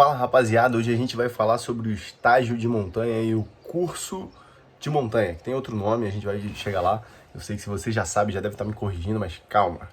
Fala rapaziada, hoje a gente vai falar sobre o estágio de montanha e o curso de montanha, que tem outro nome, a gente vai chegar lá. Eu sei que se você já sabe, já deve estar me corrigindo, mas calma.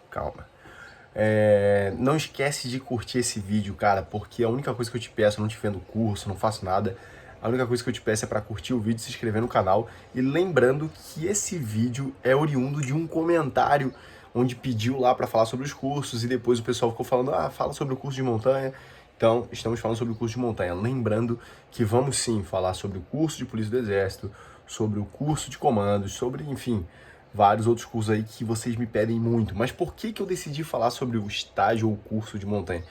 Não esquece de curtir esse vídeo, cara, porque a única coisa que eu te peço, eu não te vendo curso, não faço nada. A única coisa que eu te peço é para curtir o vídeo, se inscrever no canal. E lembrando que esse vídeo é oriundo de um comentário onde pediu lá para falar sobre os cursos e depois o pessoal ficou falando, fala sobre o curso de montanha. Então, estamos falando sobre o curso de montanha. Lembrando que vamos sim falar sobre o curso de Polícia do Exército, sobre o curso de comandos, sobre, enfim, vários outros cursos aí que vocês me pedem muito. Mas por que eu decidi falar sobre o estágio ou curso de montanha?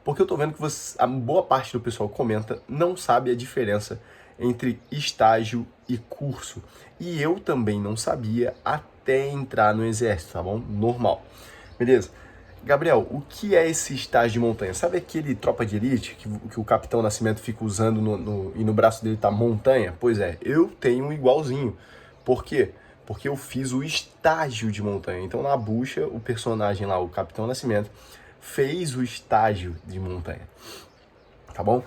Porque eu tô vendo que a boa parte do pessoal que comenta não sabe a diferença entre estágio e curso. E eu também não sabia até entrar no Exército, tá bom? Normal. Beleza? Gabriel, o que é esse estágio de montanha? Sabe aquele tropa de elite que o Capitão Nascimento fica usando e no braço dele tá montanha? Pois é, eu tenho um igualzinho. Por quê? Porque eu fiz o estágio de montanha. Então na bucha, o personagem lá, o Capitão Nascimento, fez o estágio de montanha. Tá bom?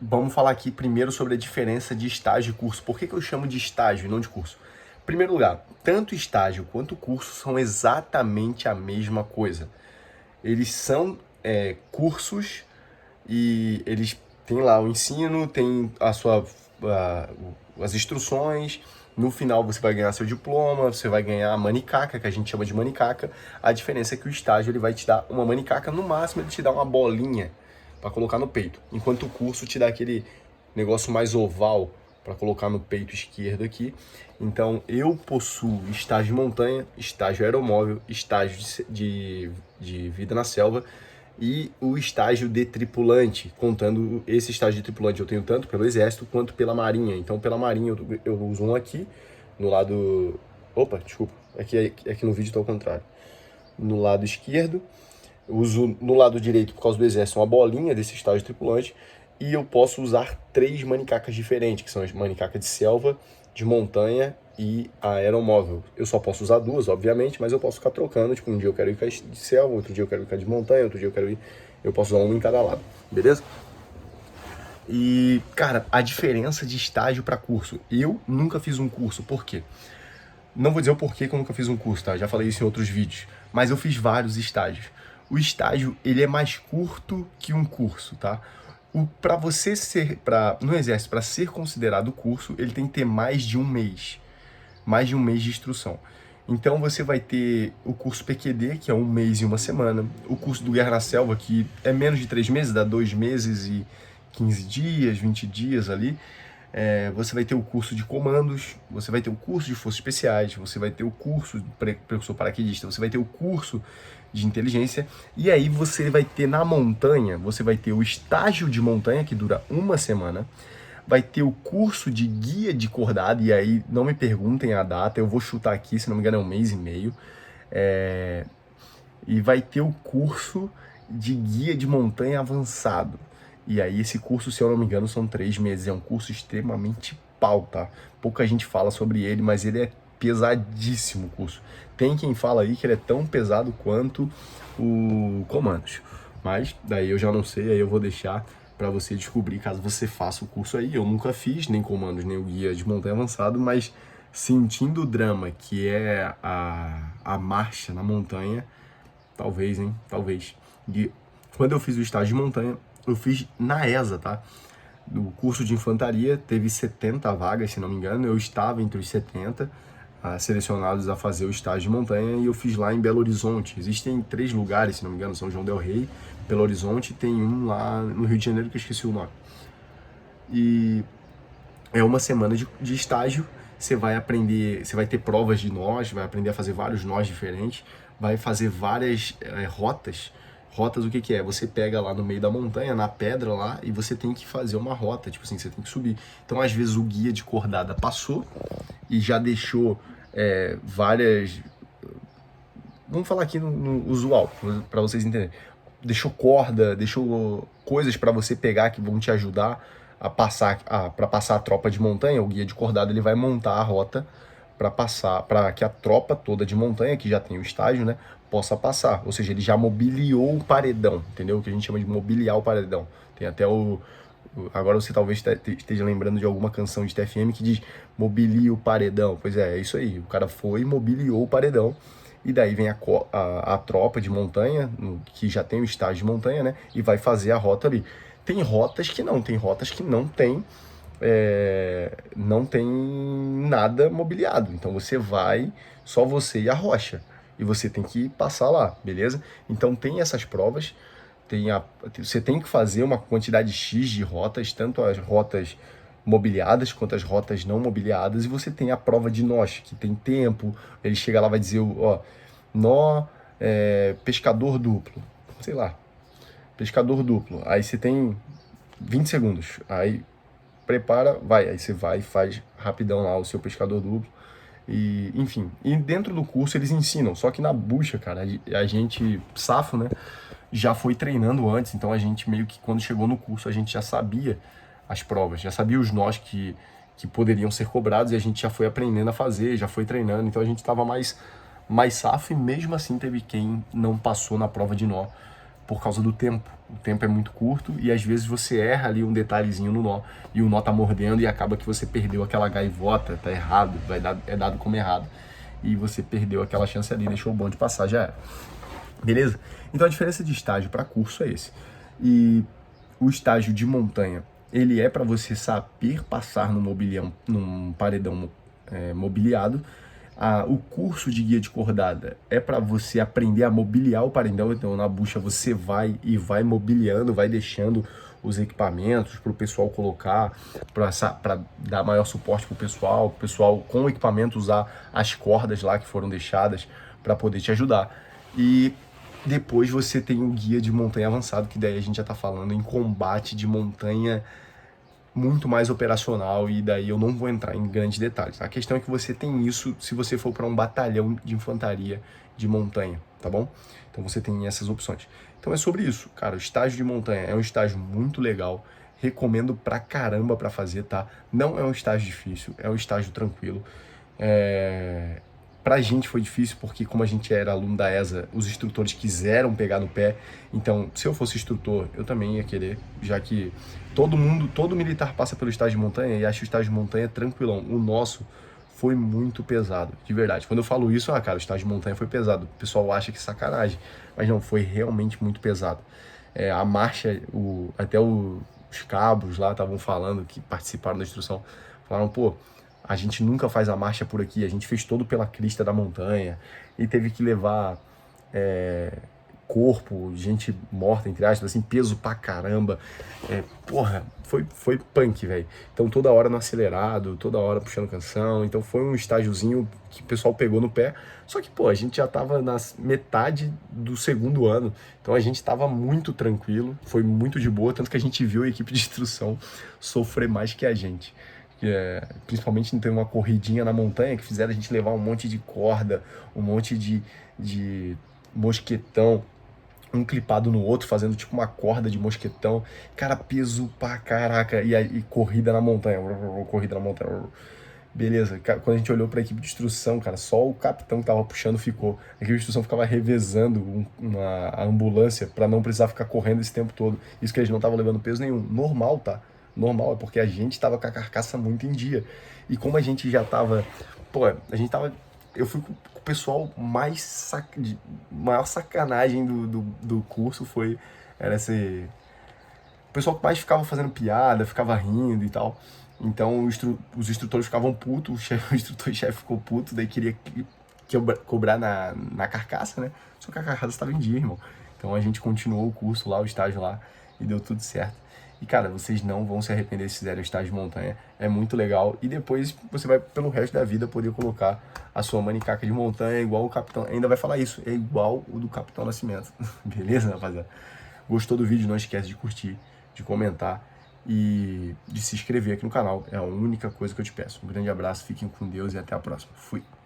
Vamos falar aqui primeiro sobre a diferença de estágio e curso. Por que eu chamo de estágio e não de curso? Em primeiro lugar, tanto estágio quanto curso são exatamente a mesma coisa. Eles são cursos e eles têm lá o ensino, tem as instruções. No final você vai ganhar seu diploma, você vai ganhar a manicaca, que a gente chama de manicaca. A diferença é que o estágio ele vai te dar uma manicaca, no máximo ele te dá uma bolinha para colocar no peito, enquanto o curso te dá aquele negócio mais oval para colocar no peito esquerdo aqui. Então eu possuo estágio de montanha, estágio aeromóvel, estágio de vida na selva e o estágio de tripulante. Contando esse estágio de tripulante eu tenho tanto pelo Exército quanto pela Marinha. Então pela Marinha eu uso um aqui no lado... Opa, desculpa, aqui no vídeo tá ao contrário. No lado esquerdo, eu uso no lado direito, por causa do Exército, uma bolinha desse estágio de tripulante. E eu posso usar 3 manicacas diferentes, que são as manicacas de selva, de montanha e a aeromóvel. Eu só posso usar 2, obviamente, mas eu posso ficar trocando. Tipo, um dia eu quero ir com a de selva, outro dia eu quero ir com a de montanha, outro dia eu posso usar uma em cada lado, beleza? E, cara, a diferença de estágio para curso. Eu nunca fiz um curso, por quê? Não vou dizer o porquê que eu nunca fiz um curso, tá? Já falei isso em outros vídeos. Mas eu fiz vários estágios. O estágio, ele é mais curto que um curso, tá? Para você no Exército, para ser considerado curso, ele tem que ter mais de um mês de instrução. Então você vai ter o curso PQD, que é 1 mês e 1 semana, o curso do Guerra na Selva, que é menos de 3 meses, dá 2 meses e 15 dias, 20 dias ali. Você vai ter o curso de comandos, você vai ter o curso de forças especiais, você vai ter o curso de precursor paraquedista, você vai ter o curso de inteligência, e aí você vai ter na montanha, você vai ter o estágio de montanha, que dura 1 semana, vai ter o curso de guia de cordada, e aí não me perguntem a data, eu vou chutar aqui, se não me engano é 1 mês e meio, e vai ter o curso de guia de montanha avançado. E aí esse curso, se eu não me engano, são 3 meses. É um curso extremamente pau, tá? Pouca gente fala sobre ele, mas ele é pesadíssimo o curso. Tem quem fala aí que ele é tão pesado quanto o Comandos. Mas daí eu já não sei, aí eu vou deixar para você descobrir caso você faça o curso aí. Eu nunca fiz nem Comandos, nem o guia de montanha avançado, mas sentindo o drama que é a marcha na montanha, talvez, hein? Talvez. E quando eu fiz o estágio de montanha, eu fiz na ESA, tá? No curso de infantaria teve 70 vagas, se não me engano. Eu estava entre os 70 selecionados a fazer o estágio de montanha e eu fiz lá em Belo Horizonte. Existem 3 lugares, se não me engano, São João del Rei, Belo Horizonte, e tem um lá no Rio de Janeiro que eu esqueci o nome. E é 1 semana de estágio. Você vai aprender, você vai ter provas de nós, vai aprender a fazer vários nós diferentes, vai fazer várias rotas. Rotas, o que é? Você pega lá no meio da montanha, na pedra lá, e você tem que fazer uma rota, tipo assim, você tem que subir. Então, às vezes, o guia de cordada passou e já deixou várias... Vamos falar aqui no usual, para vocês entenderem. Deixou corda, deixou coisas para você pegar que vão te ajudar a passar, para passar a tropa de montanha. O guia de cordada, ele vai montar a rota para passar, para que a tropa toda de montanha, que já tem o estágio, né, possa passar. Ou seja, ele já mobiliou o paredão, entendeu? O que a gente chama de mobiliar o paredão. Tem até agora você talvez esteja lembrando de alguma canção de TFM que diz mobilia o paredão. Pois é isso aí. O cara foi e mobiliou o paredão. E daí vem a tropa de montanha, que já tem o estágio de montanha, né? E vai fazer a rota ali. Tem rotas que não tem, não tem nada mobiliado. Então você vai, só você e a rocha. E você tem que passar lá, beleza? Então tem essas provas, você tem que fazer uma quantidade X de rotas, tanto as rotas mobiliadas quanto as rotas não mobiliadas, e você tem a prova de nós, que tem tempo, ele chega lá e vai dizer, ó, nó, pescador duplo, sei lá, pescador duplo, aí você tem 20 segundos, aí prepara, vai, aí você vai e faz rapidão lá o seu pescador duplo, e enfim, e dentro do curso eles ensinam, só que na bucha, cara, a gente, safo, né, já foi treinando antes, então a gente meio que quando chegou no curso a gente já sabia as provas, já sabia os nós que poderiam ser cobrados e a gente já foi aprendendo a fazer, já foi treinando, então a gente estava mais safo e mesmo assim teve quem não passou na prova de nó por causa do tempo. O tempo é muito curto e às vezes você erra ali um detalhezinho no nó e o nó tá mordendo e acaba que você perdeu aquela gaivota, tá errado, é dado como errado. E você perdeu aquela chance ali, deixou o bonde passar, já era. Beleza? Então a diferença de estágio para curso é esse. E o estágio de montanha, ele é para você saber passar num paredão mobiliado. O curso de guia de cordada é para você aprender a mobiliar o paredão. Então na bucha você vai e vai mobiliando, vai deixando os equipamentos para o pessoal colocar, para dar maior suporte para o pessoal com o equipamento usar as cordas lá que foram deixadas para poder te ajudar. E depois você tem o guia de montanha avançado, que daí a gente já tá falando em combate de montanha muito mais operacional, e daí eu não vou entrar em grandes detalhes. A questão é que você tem isso se você for para um batalhão de infantaria de montanha, tá bom? Então você tem essas opções. Então é sobre isso, cara. O estágio de montanha é um estágio muito legal. Recomendo pra caramba pra fazer, tá? Não é um estágio difícil, é um estágio tranquilo. Pra gente foi difícil porque, como a gente era aluno da ESA, os instrutores quiseram pegar no pé. Então, se eu fosse instrutor, eu também ia querer, já que todo militar passa pelo estágio de montanha e acha o estágio de montanha tranquilão. O nosso foi muito pesado, de verdade. Quando eu falo isso, cara, o estágio de montanha foi pesado. O pessoal acha que é sacanagem, mas não, foi realmente muito pesado. A marcha, até os cabos lá estavam falando, que participaram da instrução, falaram, pô, a gente nunca faz a marcha por aqui, a gente fez todo pela crista da montanha e teve que levar corpo, gente morta, entre aspas, assim, peso pra caramba. Porra, foi punk, velho. Então toda hora no acelerado, toda hora puxando canção. Então foi um estágiozinho que o pessoal pegou no pé. Só que, pô, a gente já tava na metade do segundo ano. Então a gente tava muito tranquilo, foi muito de boa, tanto que a gente viu a equipe de instrução sofrer mais que a gente. Principalmente não ter uma corridinha na montanha que fizeram a gente levar um monte de corda, um monte de mosquetão, um clipado no outro, fazendo tipo uma corda de mosquetão. Cara, peso pra caraca. E corrida na montanha. Corrida na montanha. Beleza. Quando a gente olhou pra equipe de instrução, cara, só o capitão que tava puxando ficou. A equipe de instrução ficava revezando a ambulância pra não precisar ficar correndo esse tempo todo. Isso que eles não estavam levando peso nenhum. Normal, tá? Normal, é porque a gente tava com a carcaça muito em dia. E como a gente já tava... Pô, a gente tava... Eu fui com o pessoal maior sacanagem do curso era esse... O pessoal que mais ficava fazendo piada, ficava rindo e tal. Então os instrutores ficavam putos, o instrutor-chefe ficou puto, daí queria cobrar na carcaça, né? Só que a carcaça estava em dia, irmão. Então a gente continuou o curso lá, o estágio lá, e deu tudo certo. E, cara, vocês não vão se arrepender se fizerem o estágio de montanha. É muito legal. E depois você vai, pelo resto da vida, poder colocar a sua manicaca de montanha igual o Capitão. Ainda vai falar isso. É igual o do Capitão Nascimento. Beleza, rapaziada? Gostou do vídeo? Não esquece de curtir, de comentar e de se inscrever aqui no canal. É a única coisa que eu te peço. Um grande abraço, fiquem com Deus e até a próxima. Fui!